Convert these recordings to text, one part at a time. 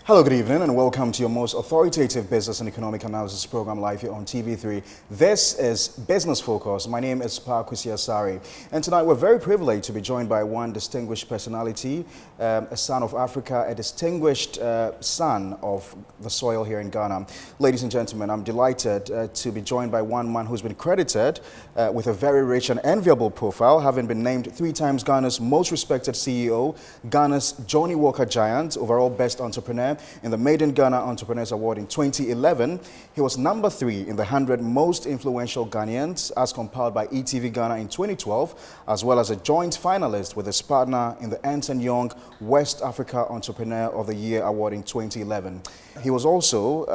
Hello, good evening, and welcome to your most authoritative business and economic analysis program live here on TV3. This is Business Focus. My name is Paa Kwesi Asare, and tonight we're very privileged to be joined by one distinguished personality, a son of Africa, a distinguished son of the soil here in Ghana. Ladies and gentlemen, I'm delighted to be joined by one man who's been credited with a very rich and enviable profile, having been named 3 times Ghana's most respected CEO, Ghana's Johnny Walker Giant, overall best entrepreneur in the Made in Ghana Entrepreneurs Award in 2011. He was number 3 in the 100 most influential Ghanaians as compiled by ETV Ghana in 2012, as well as a joint finalist with his partner in the Ernst & Young West Africa Entrepreneur of the Year Award in 2011. He was also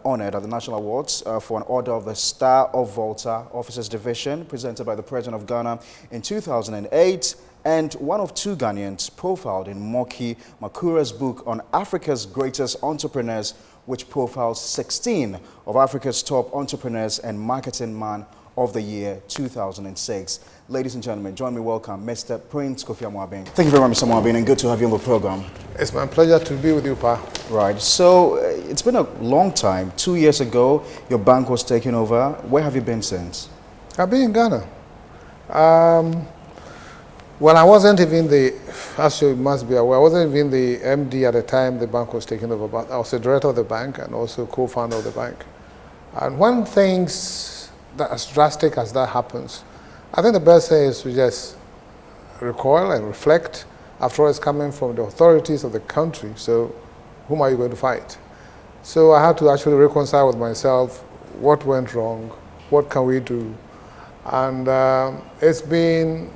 honored at the National Awards for an Order of the Star of Volta Officers Division presented by the President of Ghana in 2008, and one of 2 Ghanaians profiled in Moki Makura's book on Africa's greatest entrepreneurs, which profiles 16 of Africa's top entrepreneurs and marketing man of the year 2006. Ladies and gentlemen, join me welcome Mr. Prince Kofi Amoabeng. Thank you very much, Mr. Amoabeng, and good to have you on the program. It's my pleasure to be with you, Pa. Right, so it's been a long time. 2 years ago, your bank was taken over. Where have you been since? I've been in Ghana. Well, I wasn't even as you must be aware, I wasn't even the MD at the time the bank was taken over, but I was the director of the bank and also co-founder of the bank. And when things that as drastic as that happens, I think the best thing is to just recoil and reflect. After all, it's coming from the authorities of the country, so whom are you going to fight? So I had to actually reconcile with myself what went wrong, what can we do? And it's been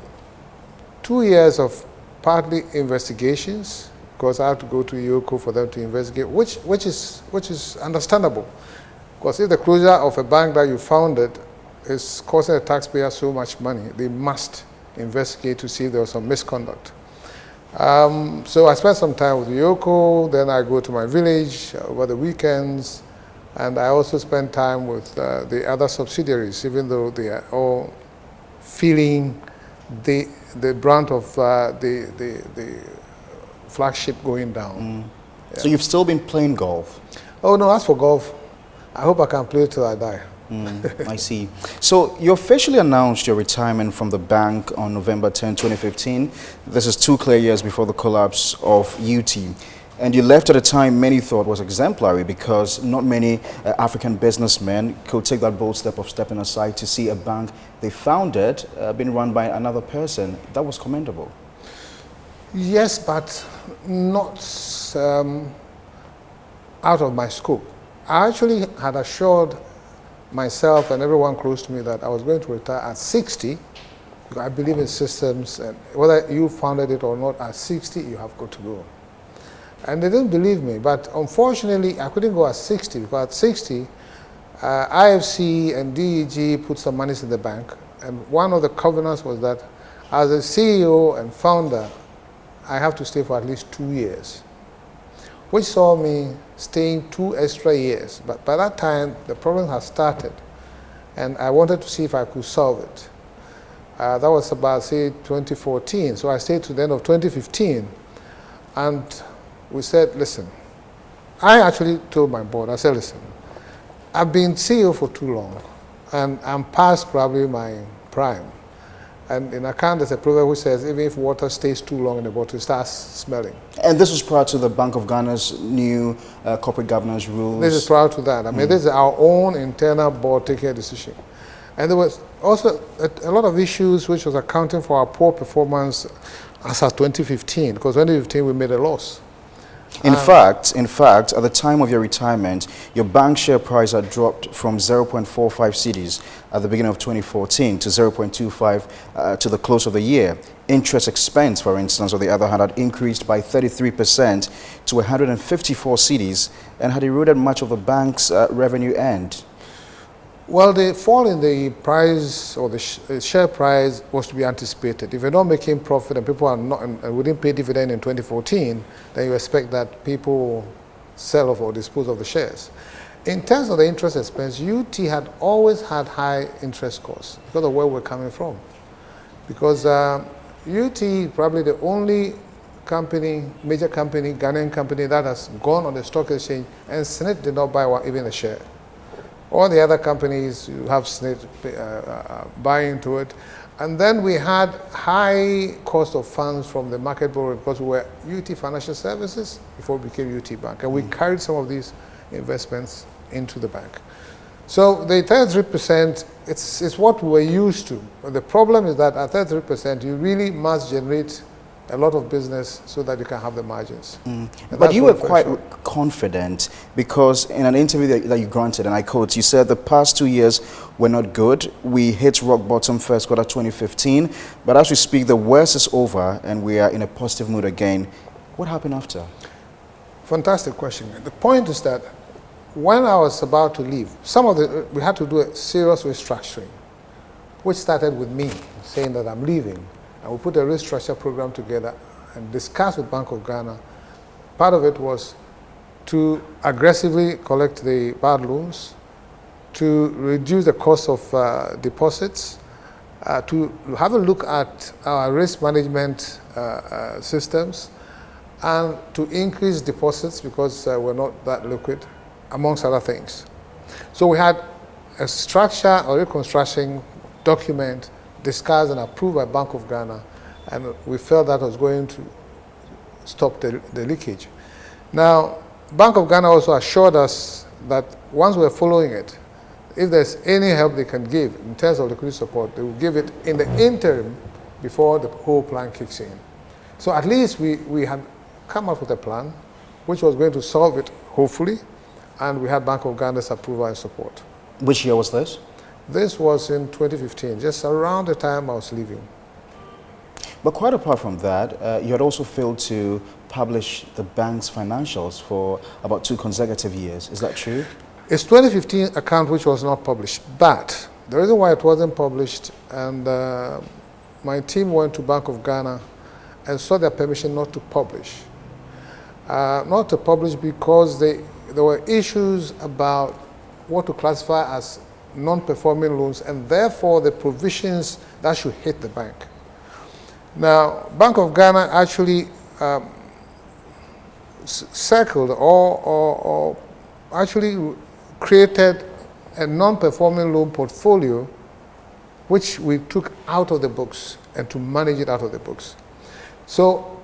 2 years of partly investigations, because I have to go to EOCO for them to investigate, which is understandable. Because if the closure of a bank that you founded is costing the taxpayer so much money, they must investigate to see if there was some misconduct. So I spent some time with EOCO, then I go to my village over the weekends, and I also spend time with the other subsidiaries, even though they are all feeling the brunt of the flagship going down. Yeah. So you've still been playing golf? Oh no, as for golf, I hope I can play till I die. I see. So you officially announced your retirement from the bank on November 10, 2015. This is 2 clear years before the collapse of UT. And you left at a time many thought was exemplary, because not many African businessmen could take that bold step of stepping aside to see a bank they founded being run by another person. That was commendable. Yes, but not out of my scope. I actually had assured myself and everyone close to me that I was going to retire at 60. I believe in systems, and whether you founded it or not, at 60 you have got to go. And they didn't believe me, but unfortunately I couldn't go at 60, because at 60, IFC and DEG put some money in the bank, and one of the covenants was that as a CEO and founder, I have to stay for at least 2 years, which saw me staying 2 extra years. But by that time, the problem had started, and I wanted to see if I could solve it. That was about, say, 2014, so I stayed to the end of 2015, and we said, listen, I actually told my board, I said, listen, I've been CEO for too long, and I'm past probably my prime. And in account, there's a proverb which says, even if water stays too long in the bottle, it starts smelling. And this was prior to the Bank of Ghana's new corporate governance rules? This is prior to that. I mean, this is our own internal board taking a decision. And there was also a lot of issues which was accounting for our poor performance as of 2015, because 2015 we made a loss. In fact, at the time of your retirement, your bank share price had dropped from 0.45 cedis at the beginning of 2014 to 0.25 to the close of the year. Interest expense, for instance, on the other hand, had increased by 33% to 154 cedis and had eroded much of the bank's revenue earned. Well, the fall in the price or the share price was to be anticipated. If you're not making profit and people are not and wouldn't pay dividend in 2014, then you expect that people will sell off or dispose of the shares. In terms of the interest expense, UT had always had high interest costs because of where we're coming from. Because UT probably the only company, major company, Ghanaian company that has gone on the stock exchange, and SNIT did not buy even a share. All the other companies you have SNIT buy into it. And then we had high cost of funds from the market borrowing because we were UT Financial Services before we became UT Bank. And we carried some of these investments into the bank. So the 33%, it's what we were used to. But the problem is that at 33%, you really must generate a lot of business so that you can have the margins. But you were quite confident because in an interview that you granted, and I quote, you said the past 2 years were not good. We hit rock bottom first quarter 2015, but as we speak, the worst is over and we are in a positive mood again. What happened after? Fantastic question. The point is that when I was about to leave, we had to do a serious restructuring, which started with me saying that I'm leaving. And we put a restructure program together and discussed with Bank of Ghana. Part of it was to aggressively collect the bad loans, to reduce the cost of deposits, to have a look at our risk management systems, and to increase deposits because we're not that liquid, amongst other things. So we had a structure or reconstruction document discussed and approved by Bank of Ghana, and we felt that was going to stop the leakage. Now, Bank of Ghana also assured us that once we're following it, if there's any help they can give in terms of liquidity support, they will give it in the interim before the whole plan kicks in. So at least we had come up with a plan which was going to solve it, hopefully, and we had Bank of Ghana's approval and support. Which year was this? This was in 2015, just around the time I was leaving. But quite apart from that, you had also failed to publish the bank's financials for about 2 consecutive years. Is that true? It's 2015 account which was not published, but the reason why it wasn't published, and my team went to Bank of Ghana and sought their permission not to publish. Not to publish because there were issues about what to classify as non-performing loans, and therefore the provisions that should hit the bank. Now, Bank of Ghana actually circled or actually created a non-performing loan portfolio which we took out of the books and to manage it out of the books. So,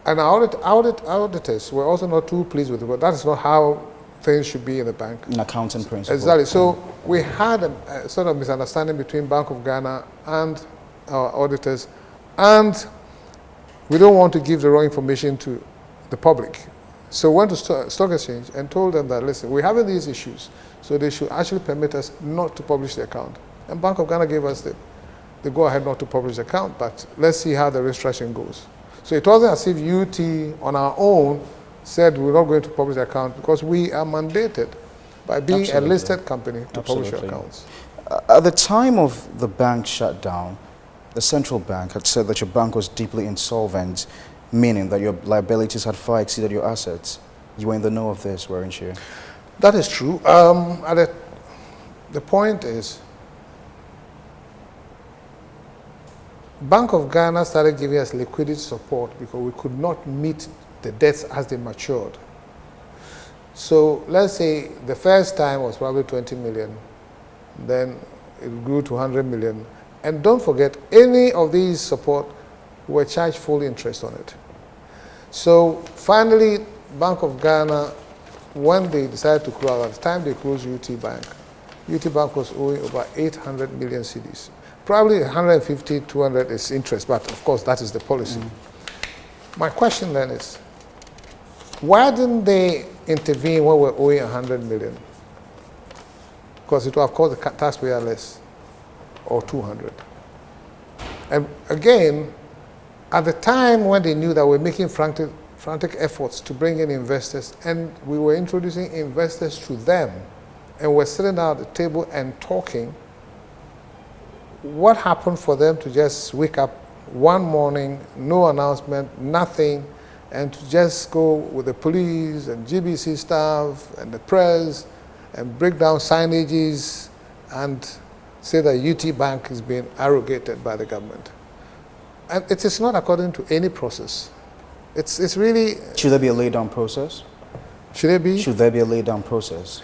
and our auditors were also not too pleased with it, but that is not how things should be in the bank. An accounting principle. Exactly. So we had a sort of misunderstanding between Bank of Ghana and our auditors, and we don't want to give the wrong information to the public. So we went to Stock Exchange and told them that, listen, we're having these issues, so they should actually permit us not to publish the account. And Bank of Ghana gave us the go-ahead not to publish the account, but let's see how the restructuring goes. So it wasn't as if UT on our own said we're not going to publish the account, because we are mandated by being a listed company to publish your accounts. At the time of the bank shutdown, the central bank had said that your bank was deeply insolvent, meaning that your liabilities had far exceeded your assets. You were in the know of this, weren't you? That is true. The point is, Bank of Ghana started giving us liquidity support because we could not meet the debts as they matured. So let's say the first time was probably 20 million, then it grew to 100 million. And don't forget, any of these support were charged full interest on it. So finally, Bank of Ghana, when they decided to close, at the time they closed UT Bank was owing about 800 million cedis. Probably 150, 200 is interest, but of course that is the policy. My question then is, why didn't they intervene when we're owing 100 million? Because it would have cost the taxpayer less, or 200. And again, at the time when they knew that we're making frantic efforts to bring in investors, and we were introducing investors to them, and we're sitting down at the table and talking, what happened for them to just wake up one morning, no announcement, nothing, and to just go with the police and GBC staff and the press and break down signages and say that UT Bank is being arrogated by the government? And it is not according to any process. It's really... Should there be a lay-down process? Should there be? Should there be a lay-down process?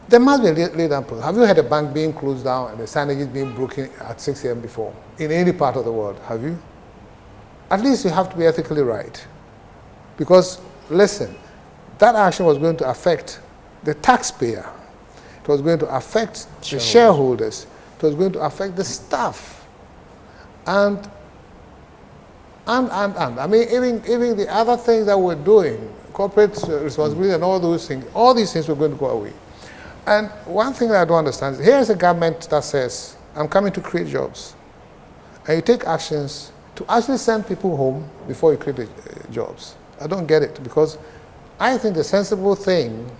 There must be a lay-down process. Have you had a bank being closed down and the signages being broken at 6 a.m. before? In any part of the world, have you? At least you have to be ethically right. Because, listen, that action was going to affect the taxpayer. It was going to affect the shareholders. It was going to affect the staff. And. I mean, even the other things that we're doing, corporate responsibility and all those things, all these things were going to go away. And one thing that I don't understand is, here's a government that says, I'm coming to create jobs. And you take actions to actually send people home before you create the jobs. I don't get it, because I think the sensible thing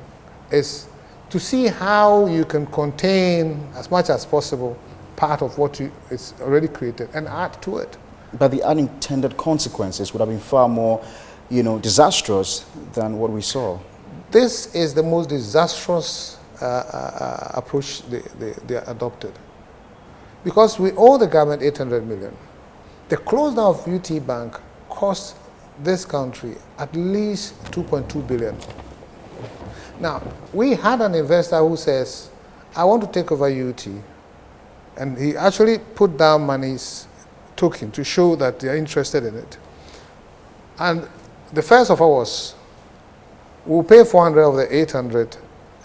is to see how you can contain as much as possible part of what is already created and add to it. But the unintended consequences would have been far more, disastrous than what we saw. This is the most disastrous approach they adopted. Because we owe the government 800 million. The close down of UT Bank cost this country at least 2.2 billion. Now, we had an investor who says, I want to take over UT. And he actually put down monies token to show that they are interested in it. And the first offer was, we'll pay 400 of the 800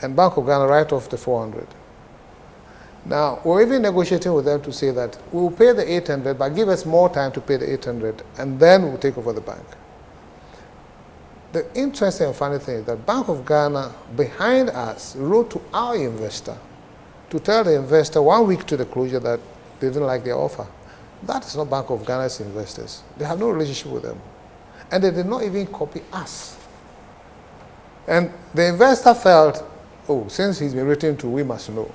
and Bank of Ghana write off the 400. Now, we're even negotiating with them to say that we'll pay the 800, but give us more time to pay the 800, and then we'll take over the bank. The interesting and funny thing is that Bank of Ghana, behind us, wrote to our investor to tell the investor 1 week to the closure that they didn't like their offer. That is not Bank of Ghana's investors. They have no relationship with them. And they did not even copy us. And the investor felt, oh, since he's been written to, we must know.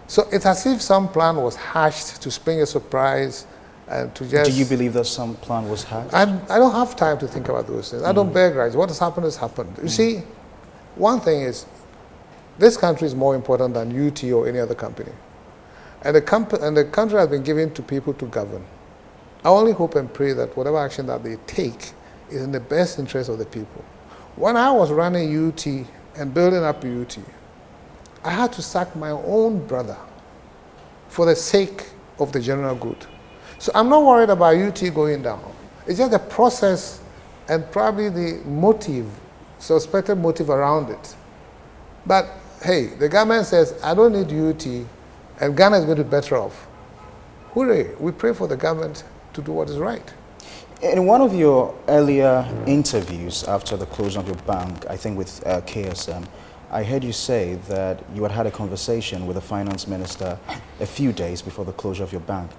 So it's as if some plan was hatched to spring a surprise and to just... Do you believe that some plan was hatched? I don't have time to think about those things. I don't bear grudge. What has happened has happened. You see, one thing is, this country is more important than UT or any other company. And the country has been given to people to govern. I only hope and pray that whatever action that they take is in the best interest of the people. When I was running UT and building up UT, I had to sack my own brother for the sake of the general good. So I'm not worried about UT going down. It's just the process and probably the motive, suspected motive around it. But hey, the government says, I don't need UT, and Ghana is going to be better off. Hooray, we pray for the government to do what is right. In one of your earlier interviews after the closing of your bank, I think with KSM, I heard you say that you had had a conversation with the finance minister a few days before the closure of your bank.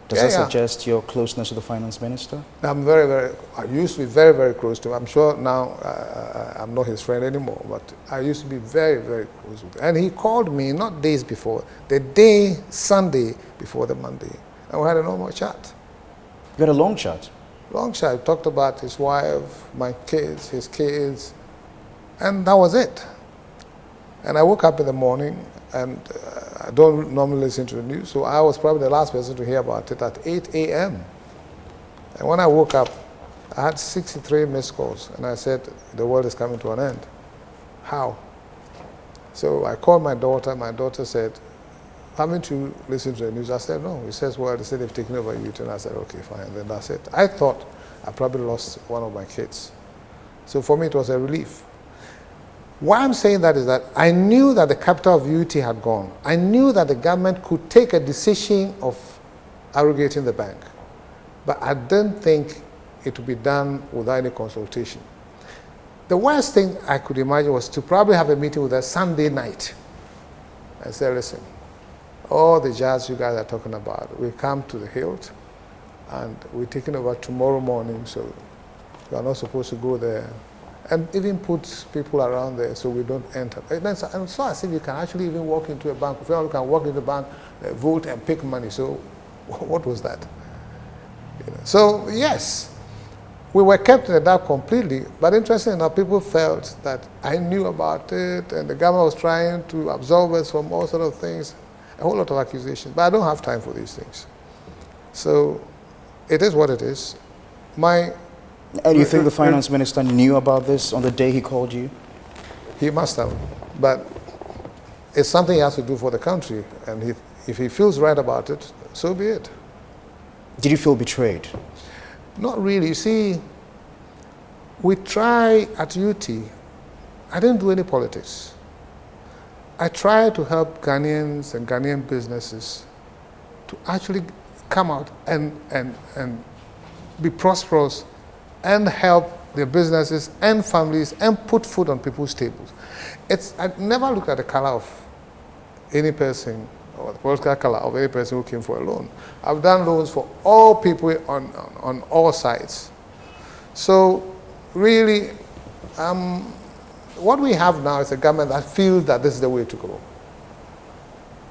Does that suggest your closeness to the finance minister? I'm I used to be very, very close to him. I'm sure now I'm not his friend anymore, but I used to be very, very close with him. And he called me, not days before, the day, Sunday before the Monday. And we had a normal chat. You had a long chat? Long chat. We talked about his wife, my kids, his kids, and that was it. And I woke up in the morning, and I don't normally listen to the news, so I was probably the last person to hear about it at 8 a.m. And when I woke up, I had 63 missed calls, and I said, the world is coming to an end. How? So I called my daughter. My daughter said, haven't you listened to the news? I said, no. He says, well, they said they've taken over UT. And I said, okay, fine. And then that's it. I thought I probably lost one of my kids. So for me, it was a relief. Why I'm saying that is that I knew that the capital of UT had gone. I knew that the government could take a decision of abrogating the bank. But I didn't think it would be done without any consultation. The worst thing I could imagine was to probably have a meeting with us Sunday night and say, listen, all the jazz you guys are talking about, we come to the hilt and we're taking over tomorrow morning, so you are not supposed to go there. And even put people around there so we don't enter. And so as if you can actually even walk into a bank. If you can walk into the bank, vote and pick money. So what was that? So yes, we were kept in the dark completely. But interestingly enough, people felt that I knew about it and the government was trying to absolve us from all sort of things. A whole lot of accusations. But I don't have time for these things. So it is what it is. My And you think the finance minister knew about this on the day he called you? He must have, but it's something he has to do for the country, and if he feels right about it, so be it. Did you feel betrayed? Not really. You see, we try at UT, I didn't do any politics. I try to help Ghanaians and Ghanaian businesses to actually come out and be prosperous and help their businesses and families and put food on people's tables. I never looked at the color of any person or the political color of any person who came for a loan. I've done loans for all people on all sides. So really, what we have now is a government that feels that this is the way to go.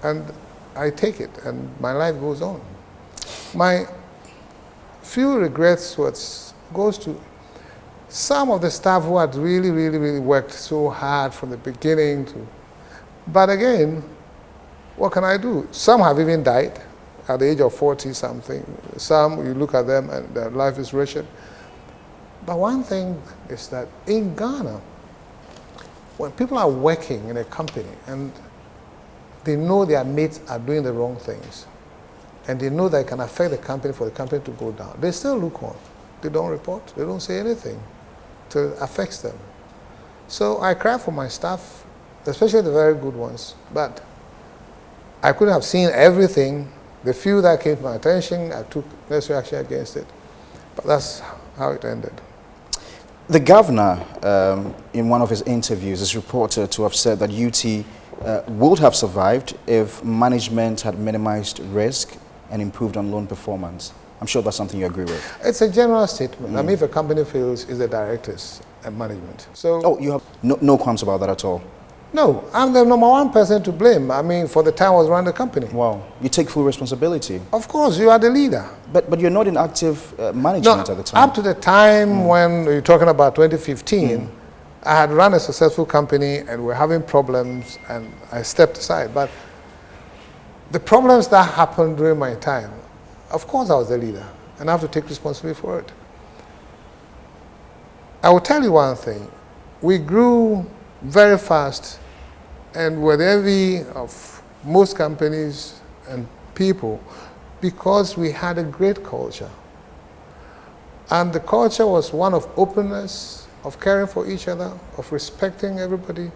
And I take it, and my life goes on. My few regrets goes to some of the staff who had really, really, really worked so hard from the beginning but again, what can I do? Some have even died at the age of 40-something. Some, you look at them and their life is wretched. But one thing is that in Ghana, when people are working in a company and they know their mates are doing the wrong things, and they know that it can affect the company for the company to go down, they still look on. They don't report. They don't say anything till it affects them. So I cry for my staff, especially the very good ones. But I couldn't have seen everything. The few that came to my attention, I took necessary action against it. But that's how it ended. The governor, in one of his interviews, is reported to have said that UT would have survived if management had minimized risk and improved on loan performance. I'm sure that's something you agree with. It's a general statement. I mean, if a company fails, it's the directors and management. So, oh, you have no qualms about that at all? No, I'm the number one person to blame. I mean, for the time I was running the company. Wow. You take full responsibility? Of course, you are the leader. But you're not in active management at the time? Up to the time when you're talking about 2015, I had run a successful company and we're having problems and I stepped aside. But the problems that happened during my time, of course I was the leader and I have to take responsibility for it. I will tell you one thing. We grew very fast and were the envy of most companies and people because we had a great culture. And the culture was one of openness, of caring for each other, of respecting everybody.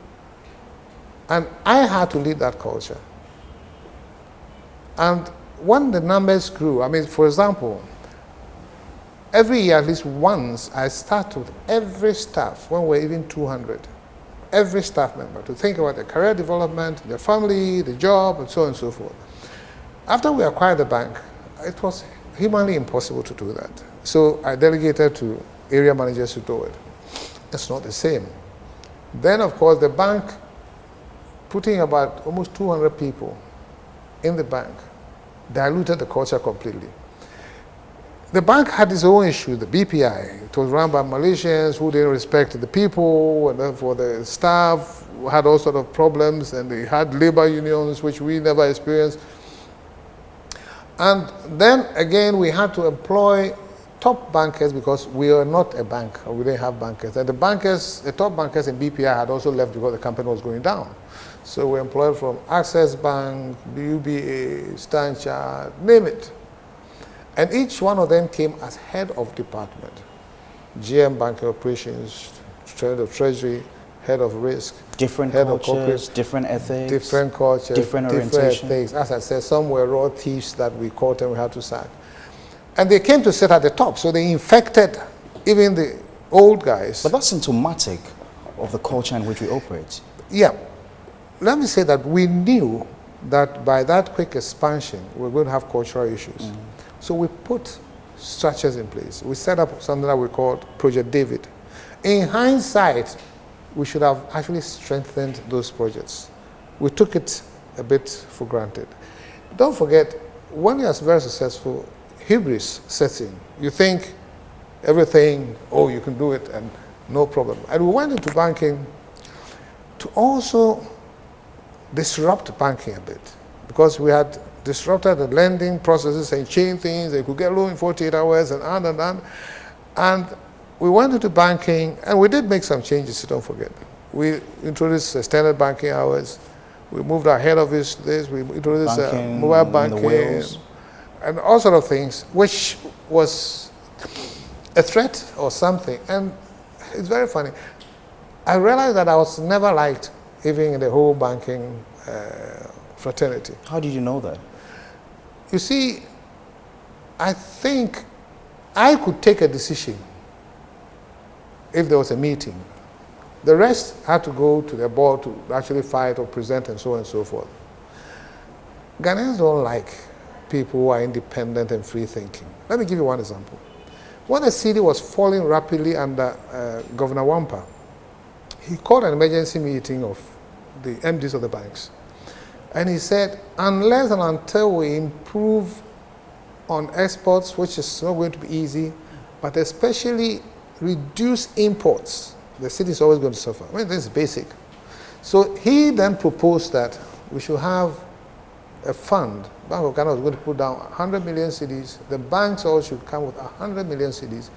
And I had to lead that culture. And when the numbers grew, I mean, for example, every year at least once I start with every staff, when we're even 200, every staff member to think about their career development, their family, the job, and so on and so forth. After we acquired the bank, it was humanly impossible to do that. So I delegated to area managers to do it. It's not the same. Then, of course, the bank, putting about almost 200 people in the bank, diluted the culture completely. The bank had its own issue, the BPI. It was run by Malaysians who didn't respect the people, and therefore the staff had all sorts of problems, and they had labor unions, which we never experienced. And then again, we had to employ top bankers because we are not a bank, or we didn't have bankers. And the top bankers in BPI had also left because the company was going down. So we employed from Access Bank, UBA, Standard Chartered, name it. And each one of them came as head of department. GM Banking Operations, head of Treasury, head of Risk. Different head cultures, different ethics. Different cultures, different orientation. ethics. As I said, some were raw thieves that we caught and we had to sack. And they came to sit at the top, so they infected even the old guys. But that's symptomatic of the culture in which we operate. Yeah. Let me say that we knew that by that quick expansion, we were going to have cultural issues. So we put structures in place. We set up something that we called Project David. In hindsight, we should have actually strengthened those projects. We took it a bit for granted. Don't forget, when you're very successful, hubris sets in. You think everything, oh, you can do it, and no problem. And we went into banking to also disrupt banking a bit, because we had disrupted the lending processes and changed things. They could get loan in 48 hours and on and on. And we went into banking, and we did make some changes, so don't forget. We introduced standard banking hours. We moved our head office to this. We introduced mobile banking and all sort of things, which was a threat or something. And it's very funny. I realized that I was never liked, even in the whole banking fraternity. How did you know that? You see, I think I could take a decision if there was a meeting. The rest had to go to the board to actually fight or present and so on and so forth. Ghanaians don't like people who are independent and free-thinking. Let me give you one example. When the city was falling rapidly under Governor Wampa, he called an emergency meeting of the MDs of the banks. And he said, unless and until we improve on exports, which is not going to be easy, but especially reduce imports, the city is always going to suffer. I mean, this is basic. So he then proposed that we should have a fund. Bank of Ghana was going to put down 100 million cedis. The banks all should come with 100 million cedis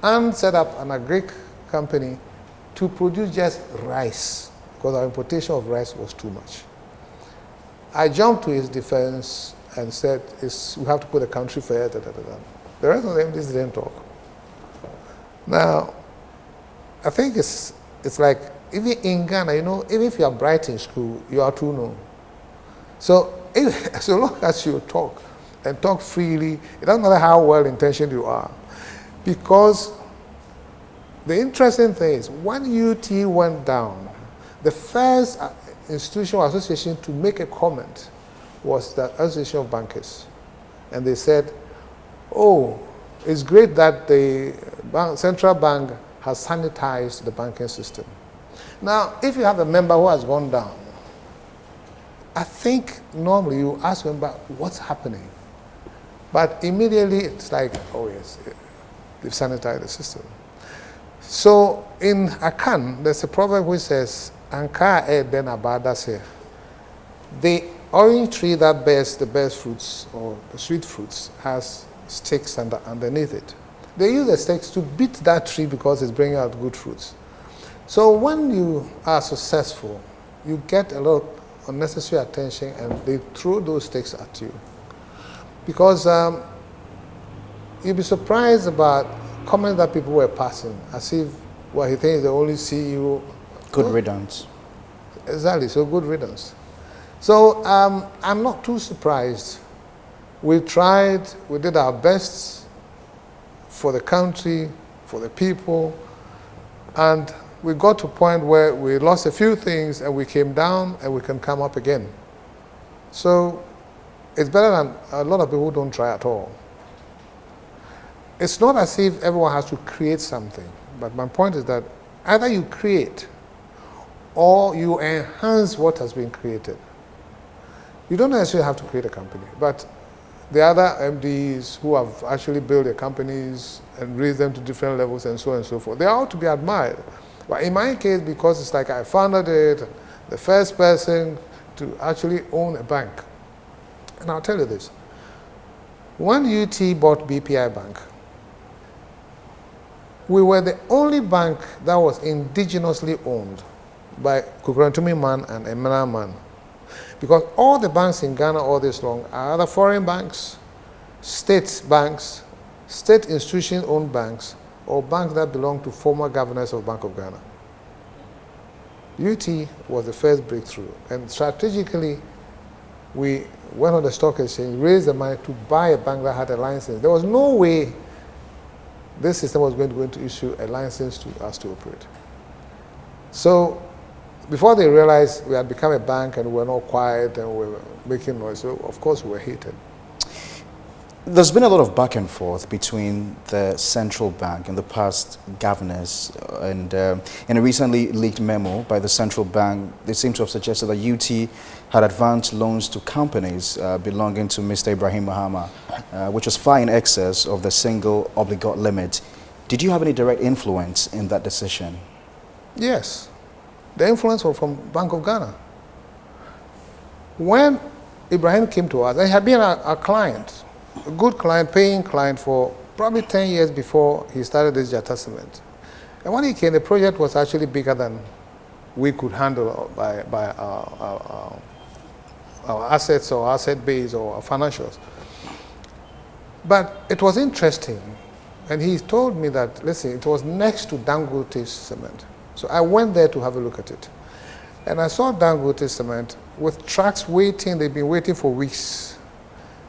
and set up an agric company to produce just rice, because our importation of rice was too much. I jumped to his defense and said, we have to put the country first. The rest of them just didn't talk. Now, I think it's like, even in Ghana, you know, even if you are bright in school, you are too known. So, so long as you talk and talk freely, it doesn't matter how well-intentioned you are. Because the interesting thing is, when UT went down, the first institutional association to make a comment was the Association of Bankers. And they said, oh, it's great that the central bank has sanitized the banking system. Now, if you have a member who has gone down, I think normally you ask them about what's happening. But immediately it's like, oh yes, they've sanitized the system. So in Akan, there's a proverb which says, Anka e den abada se. The orange tree that bears the best fruits, or the sweet fruits, has sticks underneath it. They use the sticks to beat that tree because it's bringing out good fruits. So when you are successful, you get a lot of unnecessary attention and they throw those sticks at you. Because you'll be surprised about comments that people were passing, as if, well, he thinks they only see you. Good riddance. Exactly, so good riddance. So I'm not too surprised. We tried, we did our best for the country, for the people, and we got to a point where we lost a few things and we came down and we can come up again. So it's better than a lot of people who don't try at all. It's not as if everyone has to create something, but my point is that either you create or you enhance what has been created. You don't necessarily have to create a company, but the other MDs who have actually built their companies and raised them to different levels and so on and so forth, they ought to be admired. But in my case, because it's like I founded it, the first person to actually own a bank. And I'll tell you this. When UT bought BPI Bank, we were the only bank that was indigenously owned by Kukurantumi man and Emena man. Because all the banks in Ghana all this long are either foreign banks, state institution-owned banks, or banks that belong to former governors of Bank of Ghana. UT was the first breakthrough, and strategically, we went on the stock exchange, raised the money to buy a bank that had a license. There was no way this system was going to issue a license to us to operate. So before they realized we had become a bank and we were not quiet and we were making noise, so of course we were hated. There's been a lot of back and forth between the central bank and the past governors, and in a recently leaked memo by the central bank, they seem to have suggested that UT had advanced loans to companies belonging to Mr. Ibrahim Mahama, which was far in excess of the single obligor limit. Did you have any direct influence in that decision? Yes. The influence was from Bank of Ghana. When Ibrahim came to us, and he had been a client, a good client, paying client for probably 10 years before he started this Jata Cement. And when he came, the project was actually bigger than we could handle by our assets or asset base or our financials. But it was interesting. And he told me that, listen, it was next to Dangote's cement. So I went there to have a look at it. And I saw Dangote's cement with trucks waiting. They've been waiting for weeks.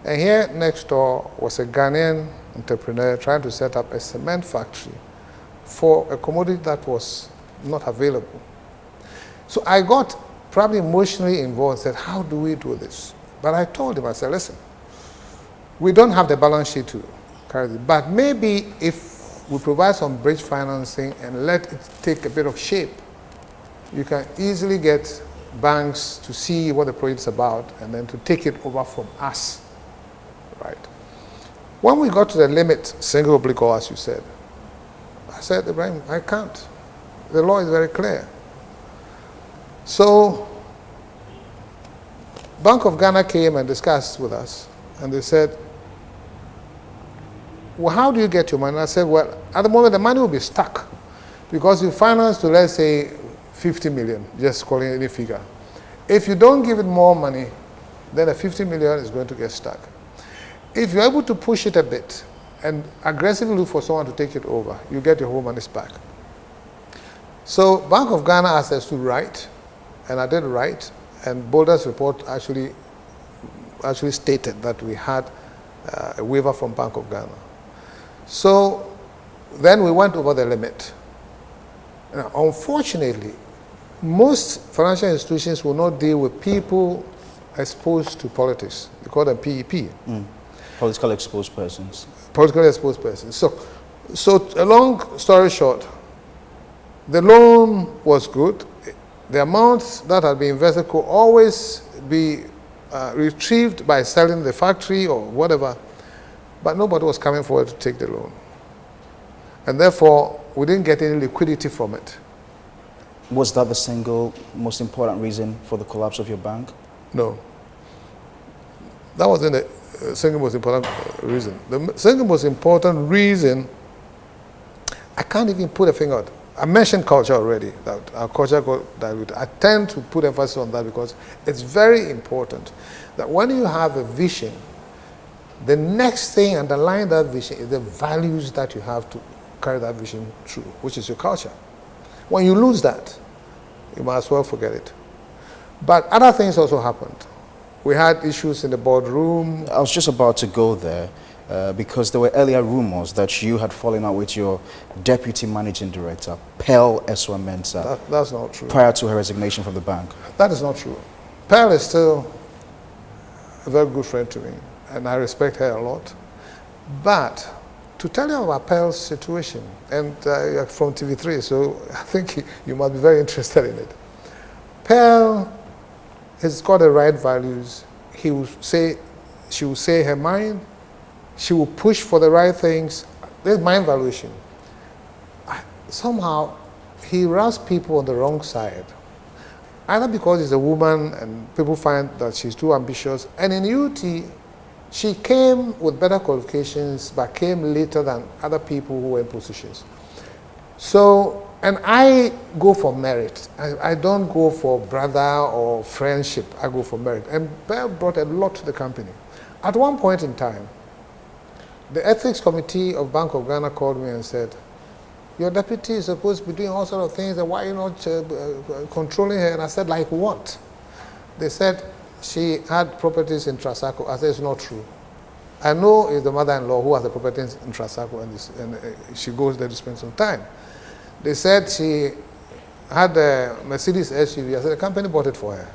And here next door was a Ghanaian entrepreneur trying to set up a cement factory for a commodity that was not available. So I got probably emotionally involved and said, how do we do this? But I told him, I said, listen, we don't have the balance sheet to carry this, but maybe if we provide some bridge financing and let it take a bit of shape, you can easily get banks to see what the project is about and then to take it over from us, right? When we got to the limit, single obligor, as you said, I said, Ibrahim, I can't. The law is very clear. So, Bank of Ghana came and discussed with us, and they said, well, how do you get your money? And I said, well, at the moment, the money will be stuck because you finance to, let's say, 50 million, just calling any figure. If you don't give it more money, then the 50 million is going to get stuck. If you're able to push it a bit and aggressively look for someone to take it over, you get your whole money back. So Bank of Ghana asked us to write, and I did write, and Boulder's report actually stated that we had a waiver from Bank of Ghana. So then we went over the limit. Now, unfortunately, most financial institutions will not deal with people exposed to politics. We call them PEP. Politically exposed persons. Politically exposed persons. So a long story short, the loan was good. The amounts that had been invested could always be retrieved by selling the factory or whatever, but nobody was coming forward to take the loan. And therefore, we didn't get any liquidity from it. Was that the single most important reason for the collapse of your bank? No. That wasn't the single most important reason. The single most important reason, I can't even put a finger on it. I mentioned culture already, that our culture got diluted. I tend to put emphasis on that because it's very important that when you have a vision, the next thing underlying that vision is the values that you have to carry that vision through, which is your culture. When you lose that, you might as well forget it. But other things also happened. We had issues in the boardroom. I was just about to go there because there were earlier rumors that you had fallen out with your deputy managing director, Pearl Eswa-Mensah. That's not true. Prior to her resignation from the bank. That is not true. Pearl is still a very good friend to me, and I respect her a lot. But to tell you about Pearl's situation, and you're from TV3, so I think you must be very interested in it. Pearl has got the right values. She will say her mind. She will push for the right things. There's my evaluation. Somehow, he rubs people on the wrong side. Either because he's a woman and people find that she's too ambitious. And in UT, she came with better qualifications, but came later than other people who were in positions. So, and I go for merit. I don't go for brother or friendship. I go for merit. And Pearl brought a lot to the company. At one point in time, the ethics committee of Bank of Ghana called me and said, your deputy is supposed to be doing all sorts of things, and why are you not controlling her? And I said, like what? They said she had properties in Trasaco. I said, it's not true. I know it's the mother-in-law who has the properties in Trasaco, and she goes there to spend some time. They said she had a Mercedes SUV. I said, the company bought it for her.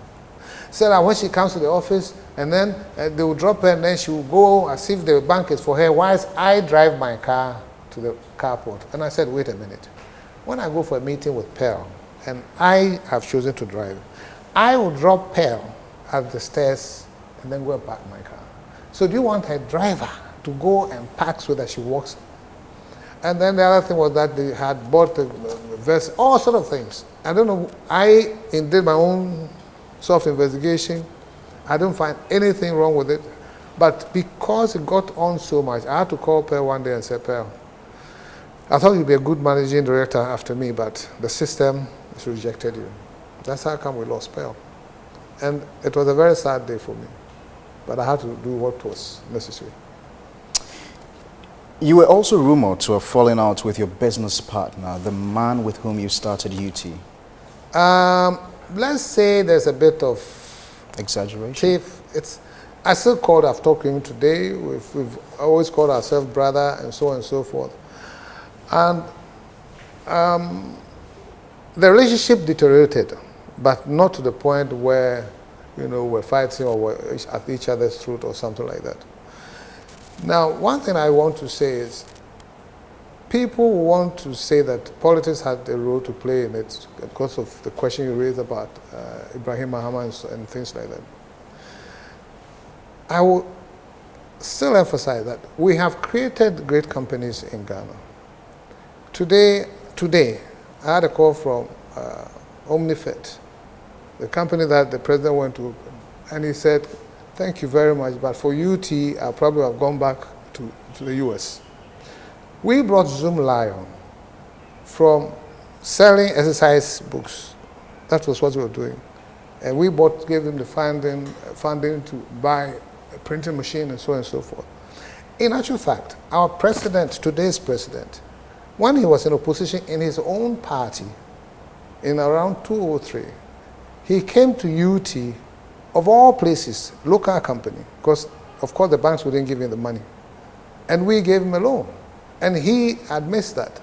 Said that when she comes to the office, and then they will drop her, and then she will go as if the bank is for her, whilst I drive my car to the carport. And I said, wait a minute. When I go for a meeting with Pearl, and I have chosen to drive, I will drop Pearl at the stairs and then go and park my car. So do you want her driver to go and park so that she walks? And then the other thing was that they had bought the vest, all sort of things. I don't know. I did my own soft investigation. I don't find anything wrong with it. But because it got on so much, I had to call Pearl one day and say, Pearl, I thought you'd be a good managing director after me, but the system has rejected you. That's how come we lost Pearl. And it was a very sad day for me. But I had to do what was necessary. You were also rumored to have fallen out with your business partner, the man with whom you started UT. Let's say there's a bit of exaggeration. I still called, I've talked to him today. We've always called ourselves brother and so on and so forth. And the relationship deteriorated, but not to the point where, we're fighting or we're at each other's throat or something like that. Now, one thing I want to say is, people want to say that politics had a role to play in it because of the question you raised about Ibrahim Mahama and things like that. I will still emphasize that we have created great companies in Ghana. Today, I had a call from OmniFit, the company that the president went to open, and he said, thank you very much, but for UT, I probably have gone back to the US. We brought Zoom Lion from selling exercise books. That was what we were doing. And we gave him the funding to buy a printing machine and so on and so forth. In actual fact, our president, today's president, when he was in opposition in his own party, in around 2003, he came to UT, of all places, local company, because of course the banks wouldn't give him the money. And we gave him a loan. And he admits that.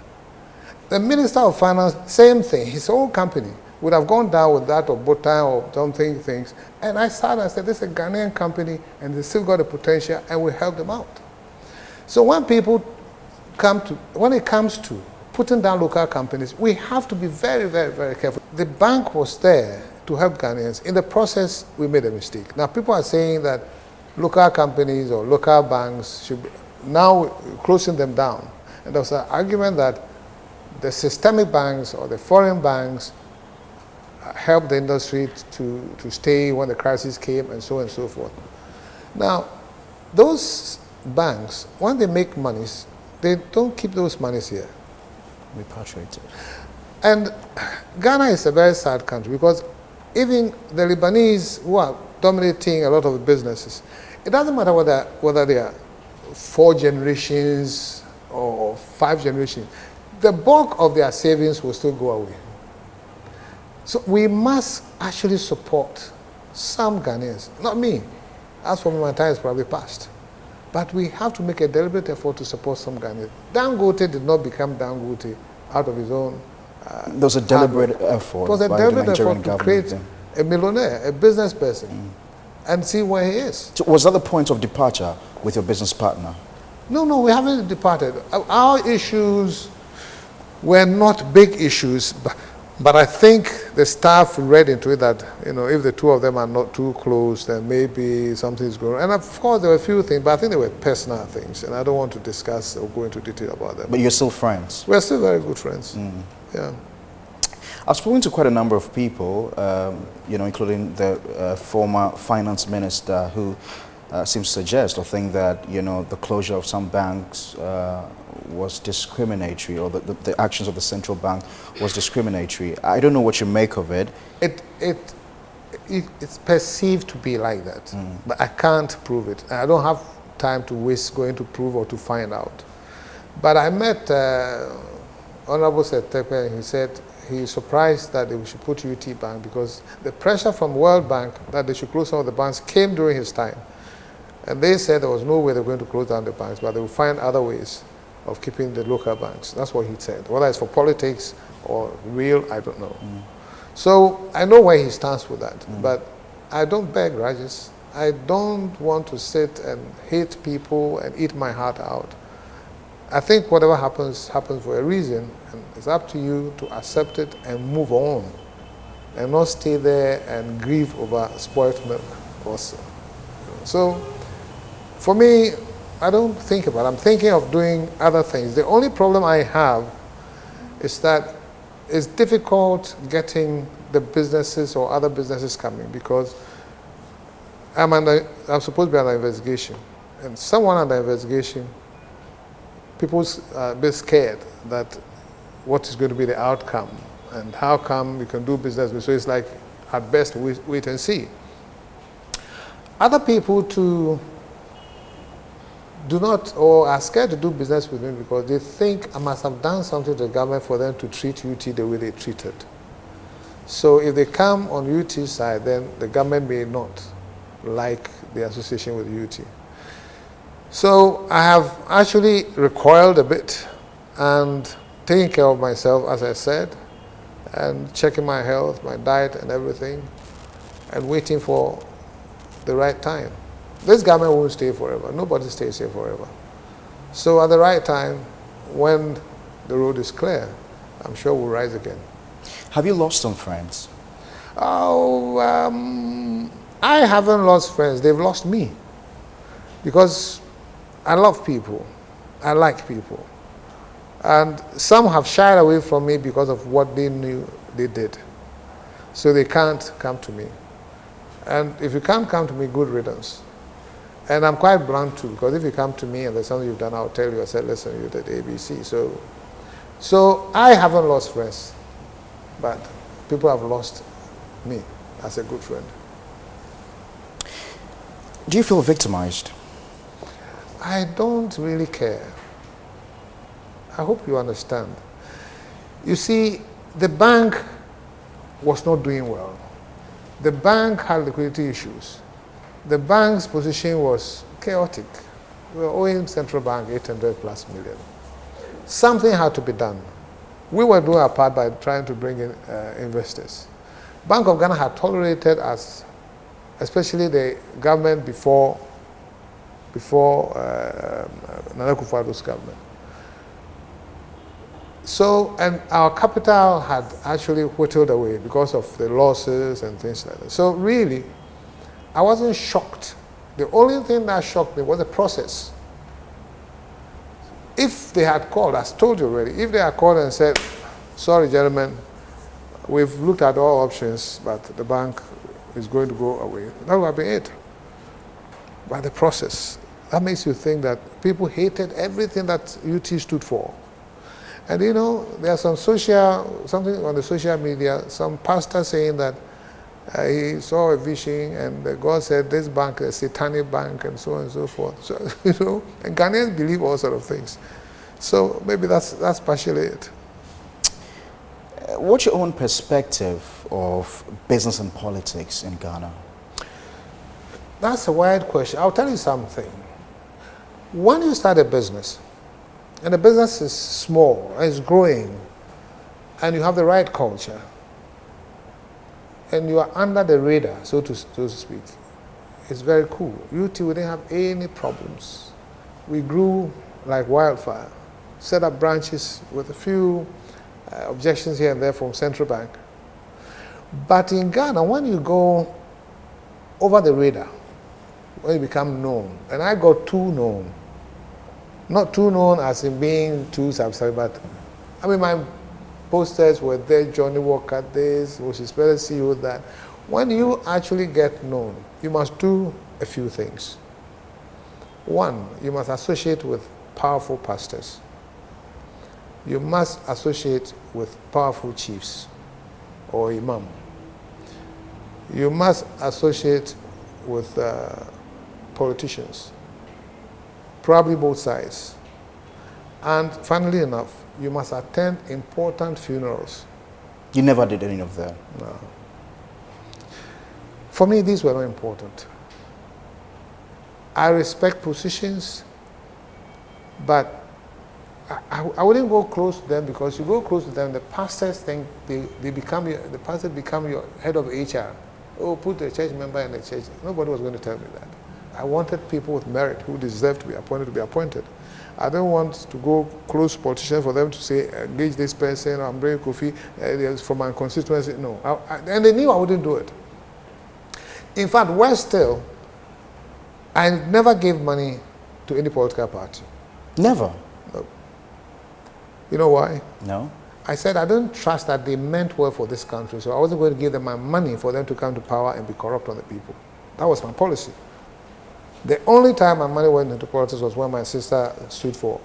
The Minister of Finance, same thing, his own company would have gone down with that or Botan or something things. And I started and said, this is a Ghanaian company and they still got the potential and we help them out. So when people when it comes to putting down local companies, we have to be very, very, very careful. The bank was there to help Ghanaians. In the process, we made a mistake. Now people are saying that local companies or local banks should be now closing them down. And there was an argument that the systemic banks or the foreign banks helped the industry to stay when the crisis came and so on and so forth. Now, those banks, when they make monies, they don't keep those monies here. Repatriated. And Ghana is a very sad country because even the Lebanese who are dominating a lot of the businesses, it doesn't matter whether they are 4 generations or 5 generations, the bulk of their savings will still go away. So we must actually support some Ghanaians, not me. As for me, my time is probably past. But we have to make a deliberate effort to support some Ghanaians. Dangote did not become Dangote out of his own. There was a deliberate effort. It was a deliberate effort to create a millionaire, a business person, and see where he is. So was that the point of departure with your business partner? No, we haven't departed. Our issues were not big issues, but I think the staff read into it that, if the two of them are not too close, then maybe something's going on. And of course, there were a few things, but I think they were personal things, and I don't want to discuss or go into detail about them. But you're still friends? We're still very good friends, yeah. I've spoken to quite a number of people, including the former finance minister who seems to suggest or think that, the closure of some banks was discriminatory, or the actions of the central bank was discriminatory. I don't know what you make of it. It's perceived to be like that, but I can't prove it. I don't have time to waste going to prove or to find out. But I met Honorable Setepe, and he said he's surprised that we should put UT Bank because the pressure from World Bank that they should close some of the banks came during his time. And they said there was no way they were going to close down the banks, but they would find other ways of keeping the local banks. That's what he said. Whether it's for politics or real, I don't know. So I know where he stands with that, but I don't bear grudges. I don't want to sit and hate people and eat my heart out. I think whatever happens, happens for a reason, and it's up to you to accept it and move on, and not stay there and grieve over spoiled milk also. So, for me, I don't think about it. I'm thinking of doing other things. The only problem I have is that it's difficult getting the businesses or other businesses coming because I'm supposed to be under investigation. And someone under investigation, people are a bit scared that what is going to be the outcome and how come you can do business with. So it's like, at best, wait and see. Other people too do not or are scared to do business with me because they think I must have done something to the government for them to treat UT the way they treated. So if they come on UT's side, then the government may not like the association with UT. So I have actually recoiled a bit and taking care of myself, as I said, and checking my health, my diet and everything, and waiting for the right time. This government won't stay forever. Nobody stays here forever. So at the right time, when the road is clear, I'm sure we'll rise again. Have you lost some friends? Oh, I haven't lost friends. They've lost me. Because I love people. I like people. And some have shied away from me because of what they knew they did. So they can't come to me. And if you can't come to me, good riddance. And I'm quite blunt too, because if you come to me and there's something you've done, I'll tell you, I said, listen, you did ABC. So I haven't lost friends, but people have lost me as a good friend. Do you feel victimized? I don't really care. I hope you understand. You see, the bank was not doing well. The bank had liquidity issues. The bank's position was chaotic. We were owing central bank 800 plus million. Something had to be done. We were doing our part by trying to bring in investors. Bank of Ghana had tolerated us, especially the government before Nana Akufo-Addo's government. So, and our capital had actually whittled away because of the losses and things like that. So really, I wasn't shocked. The only thing that shocked me was the process. If they had called, as told you already, if they had called and said, sorry gentlemen, we've looked at all options, but the bank is going to go away, that would have been it. But the process, that makes you think that people hated everything that UT stood for. And you know, there's something on the social media, some pastor saying that he saw a vision and God said this bank is a satanic bank and so on and so forth. So, you know, and Ghanaians believe all sort of things. So maybe that's partially it. What's your own perspective of business and politics in Ghana? That's a wide question. I'll tell you something. When you start a business, and the business is small, and it's growing, and you have the right culture, and you are under the radar, so to speak, it's very cool. UT, we didn't have any problems. We grew like wildfire, set up branches with a few objections here and there from central bank. But in Ghana, when you go over the radar, when you become known, and I got too known, not too known as in being too subsidized, but I mean, my posters were there, Johnny Walker this, which is better CEO that. When you actually get known, you must do a few things. One, you must associate with powerful pastors. You must associate with powerful chiefs or imam. You must associate with politicians, probably both sides. And finally enough, you must attend important funerals. You never did any of that? No. For me, these were not important. I respect positions, but I wouldn't go close to them, because you go close to them, the pastors think the pastor become your head of HR. Oh, put the church member in the church. Nobody was going to tell me that. I wanted people with merit who deserve to be appointed. I don't want to go close to politicians for them to say, engage this person, I'm bringing Kofi from my constituency. No. And they knew I wouldn't do it. In fact, worse still, I never gave money to any political party. Never? No. You know why? No. I said I don't trust that they meant well for this country, so I wasn't going to give them my money for them to come to power and be corrupt on the people. That was my policy. The only time my money went into politics was when my sister stood for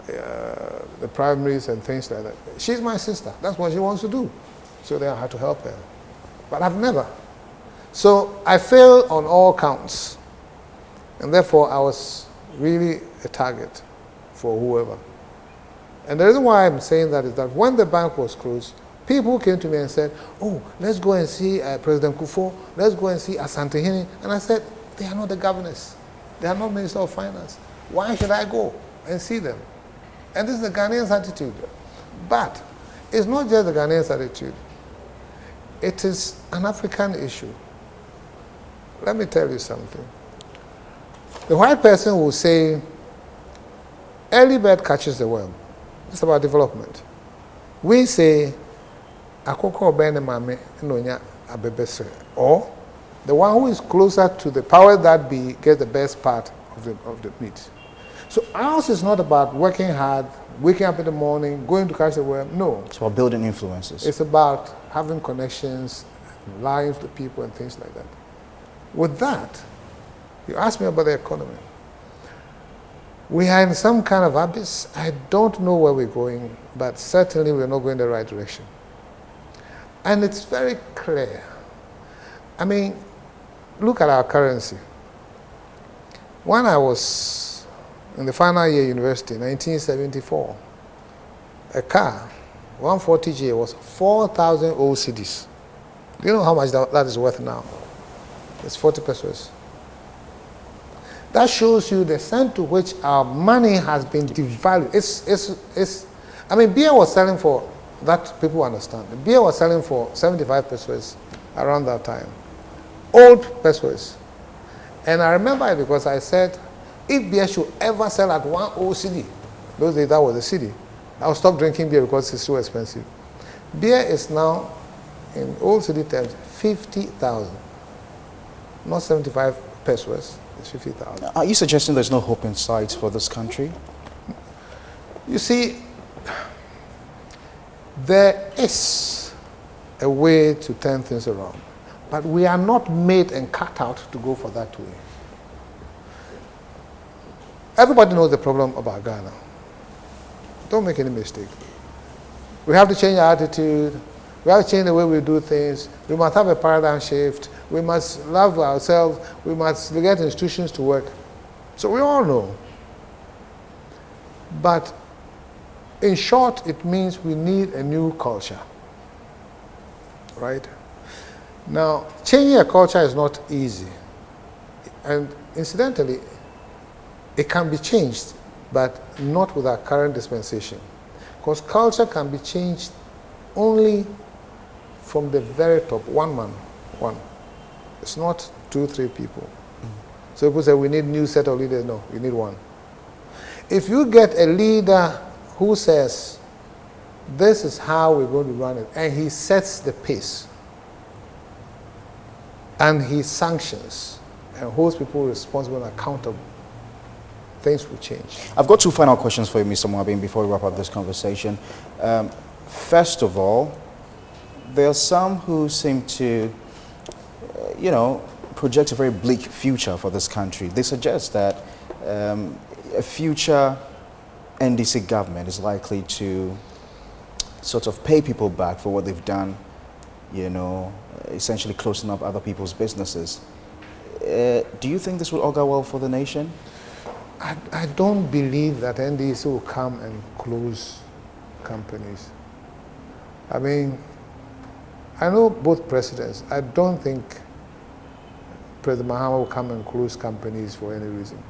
the primaries and things like that. She's my sister. That's what she wants to do. So then I had to help her. But I've never. So I failed on all counts. And therefore, I was really a target for whoever. And the reason why I'm saying that is that when the bank was closed, people came to me and said, oh, let's go and see President Kufuor. Let's go and see Asante Hene. And I said, they are not the governors. They are not Minister of Finance. Why should I go and see them? And this is the Ghanaians' attitude. But it's not just the Ghanaians' attitude. It is an African issue. Let me tell you something. The white person will say, early bird catches the worm. It's about development. We say, Akoko bene mame nonya abebese. Or the one who is closer to the power that be gets the best part of the meat. So ours is not about working hard, waking up in the morning, going to catch the worm. No. It's about building influences. It's about having connections, lying to people and things like that. With that, you asked me about the economy. We are in some kind of abyss. I don't know where we're going, but certainly we're not going the right direction. And it's very clear. I mean, look at our currency. When I was in the final year university, 1974, a car, 140J, was 4,000 old cedis. Do you know how much that is worth now? It's 40 pesos. That shows you the extent to which our money has been devalued. I mean, beer was selling for, that people understand. The beer was selling for 75 pesos around that time. Old pesos. And I remember it because I said, if beer should ever sell at 1 old cedi, those days that was the cedi, I would stop drinking beer because it's so expensive. Beer is now, in old cedi terms, 50,000. Not 75 pesos. It's 50,000. Are you suggesting there's no hope in sight for this country? You see, there is a way to turn things around, but we are not made and cut out to go for that way. Everybody knows the problem about Ghana. Don't make any mistake. We have to change our attitude. We have to change the way we do things. We must have a paradigm shift. We must love ourselves. We must get institutions to work. So we all know. But in short, it means we need a new culture. Right? Now, changing a culture is not easy. And incidentally, it can be changed, but not with our current dispensation. Because culture can be changed only from the very top, one man, one. It's not 2, 3 people. So people say we need a new set of leaders. No, you need one. If you get a leader who says, this is how we're going to run it, and he sets the pace, and he sanctions, and holds people responsible and accountable, things will change. I've got 2 final questions for you, Mr. Amoabeng, before we wrap up this conversation. First of all, there are some who seem to, project a very bleak future for this country. They suggest that a future NDC government is likely to sort of pay people back for what they've done, essentially closing up other people's businesses. Do you think this will augur well for the nation? I don't believe that NDC will come and close companies. I mean, I know both presidents. I don't think President Mahama will come and close companies for any reason.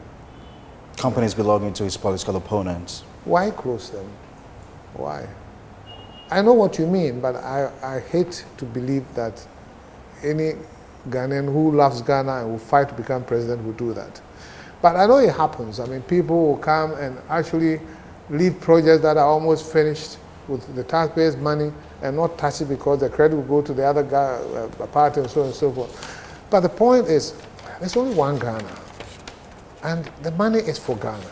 Companies belonging to his political opponents. Why close them? Why? I know what you mean, but I hate to believe that any Ghanaian who loves Ghana and will fight to become president will do that. But I know it happens. I mean, people will come and actually leave projects that are almost finished with the taxpayers' money and not touch it because the credit will go to the other guy, party and so on and so forth. But the point is, there's only one Ghana, and the money is for Ghana.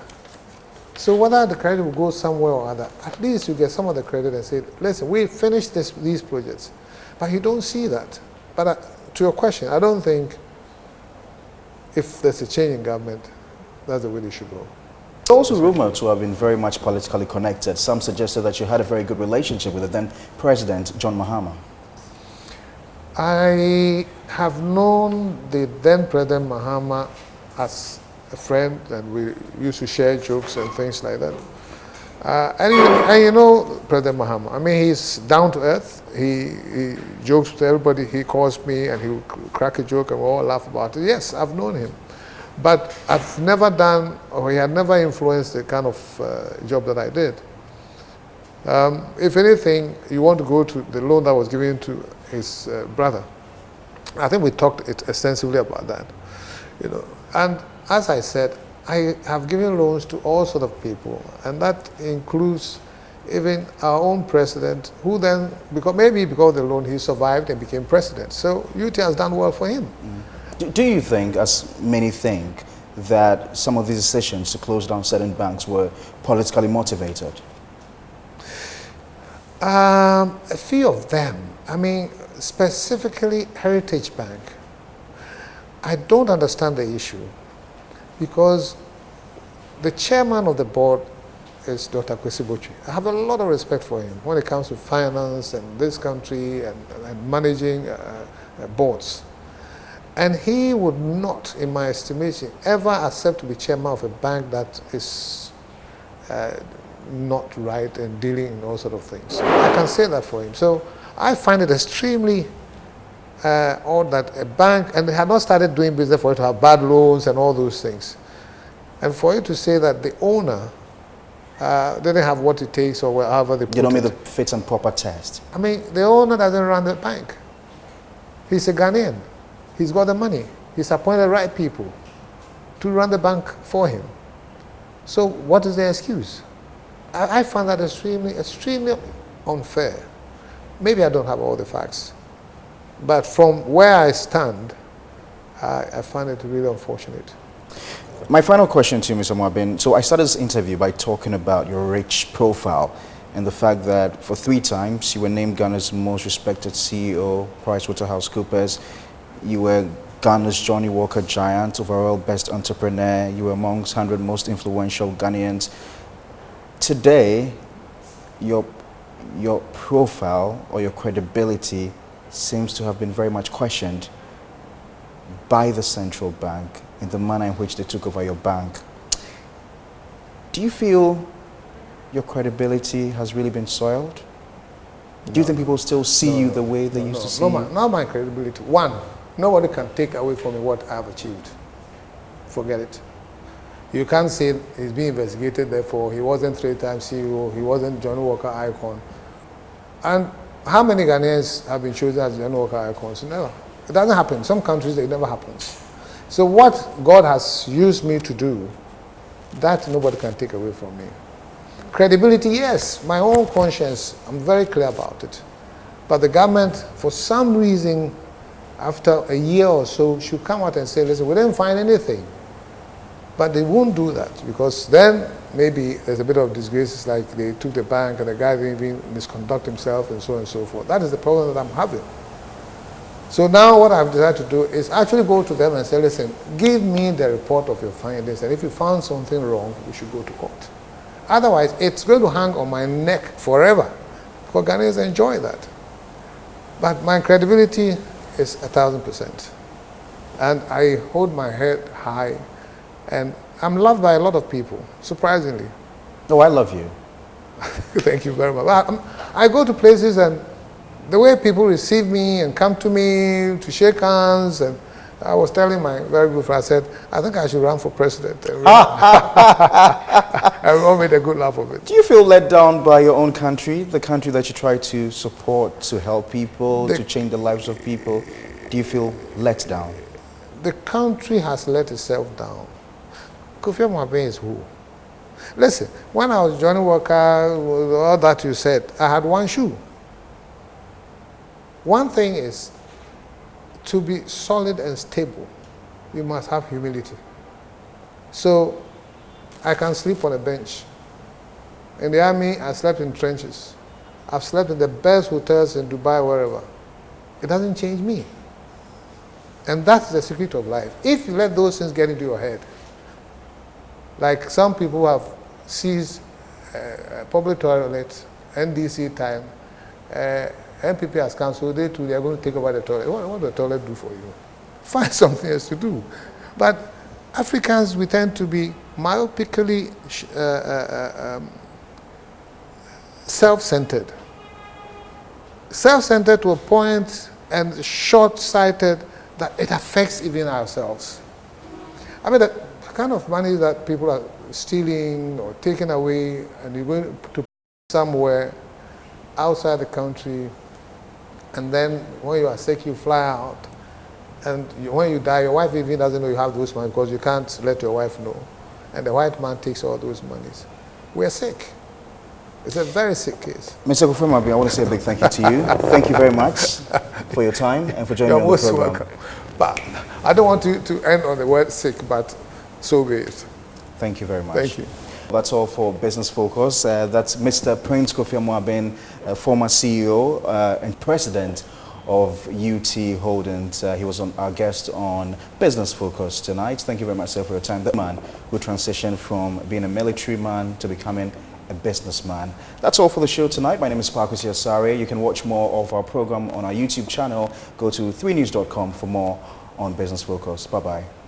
So whether the credit will go somewhere or other, at least you get some of the credit and say, listen, we finished these projects. But you don't see that. But to your question, I don't think if there's a change in government, that's the way they should go. It's also rumored to have been very much politically connected. Some suggested that you had a very good relationship with the then President, John Mahama. I have known the then President Mahama as a friend, and we used to share jokes and things like that. And you know President Mahama, I mean, he's down to earth. He jokes with everybody. He calls me and he'll crack a joke and we all laugh about it. Yes, I've known him. But I've never done, or he had never influenced the kind of job that I did. If anything, you want to go to the loan that was given to his brother. I think we talked extensively about that. You know, and as I said, I have given loans to all sorts of people, and that includes even our own president, who then, maybe because of the loan, he survived and became president. So UT has done well for him. Do you think, as many think, that some of these decisions to close down certain banks were politically motivated? A few of them. I mean, specifically Heritage Bank. I don't understand the issue because the chairman of the board is Dr. Kwesi Asare. I have a lot of respect for him when it comes to finance and this country and managing boards. And he would not, in my estimation, ever accept to be chairman of a bank that is not right and dealing in all sorts of things. I can say that for him. So I find it extremely odd that a bank, and they had not started doing business for it to have bad loans and all those things. And for you to say that the owner didn't have what it takes or however they put it. You don't mean the fit and proper test? I mean, the owner doesn't run the bank. He's a Ghanaian. He's got the money. He's appointed the right people to run the bank for him. So what is the excuse? I find that extremely unfair. Maybe I don't have all the facts. But from where I stand, I find it really unfortunate. My final question to you, Mr. Amoabeng. So I started this interview by talking about your rich profile and the fact that for 3 times you were named Ghana's most respected CEO, PricewaterhouseCoopers. You were Ghana's Johnny Walker Giant, overall best entrepreneur. You were amongst 100 most influential Ghanaians. Today, your profile or your credibility seems to have been very much questioned by the central bank in the manner in which they took over your bank. Do you feel your credibility has really been soiled? Do you think people still see you the way they used to see you? Not my credibility. One, nobody can take away from me what I've achieved. Forget it. You can't say he's being investigated, therefore he wasn't 3-time CEO, he wasn't Johnny Walker icon. And how many Ghanaians have been chosen as Johnny Walker icons? Never. It doesn't happen. Some countries, it never happens. So what God has used me to do, that nobody can take away from me. Credibility, yes. My own conscience, I'm very clear about it. But the government, for some reason, after a year or so, should come out and say, listen, we didn't find anything. But they won't do that, because then maybe there's a bit of disgrace. It's like they took the bank and the guy didn't even misconduct himself and so on and so forth. That is the problem that I'm having. So now what I've decided to do is actually go to them and say, listen, give me the report of your findings, and if you found something wrong, we should go to court. Otherwise, it's going to hang on my neck forever, because Ghanaians enjoy that. But my credibility is 1,000%. And I hold my head high, and I'm loved by a lot of people, surprisingly. Oh, I love you. Thank you very much. I go to places, and the way people receive me and come to me to shake hands, and I was telling my very good friend, I said, I think I should run for president. And we all made a good laugh of it. Do you feel let down by your own country, the country that you try to support, to help people, to change the lives of people? Do you feel let down? The country has let itself down. Kofi Amoabeng is who? Listen, when I was Johnny Walker, all that you said, I had one shoe. One thing is, to be solid and stable, you must have humility. So, I can sleep on a bench. In the army, I slept in trenches. I've slept in the best hotels in Dubai, wherever. It doesn't change me. And that's the secret of life. If you let those things get into your head, like some people who have seized public toilets, NDC time, NPP has cancelled, they too, they are going to take over the toilet. What will the toilet do for you? Find something else to do. But Africans, we tend to be myopically self-centered. Self-centered to a point and short-sighted that it affects even ourselves. I mean, the kind of money that people are stealing or taking away and you're going to put somewhere outside the country, and then when you are sick, you fly out. And when you die, your wife even doesn't know you have those money because you can't let your wife know. And the white man takes all those monies. We're sick. It's a very sick case. Mr. Kofi Amoabeng, I want to say a big thank you to you. Thank you very much for your time and for joining me on the program. You're most welcome. But I don't want to end on the word sick, but so be it. Thank you very much. Thank you. That's all for Business Focus. That's Mr. Prince Kofi Amoabeng, former CEO and president of UT Holdings. He was our guest on Business Focus tonight. Thank you very much, sir, for your time. The man who transitioned from being a military man to becoming a businessman. That's all for the show tonight. My name is Paa Kwesi Asare. You can watch more of our program on our YouTube channel. Go to 3news.com for more on Business Focus. Bye-bye.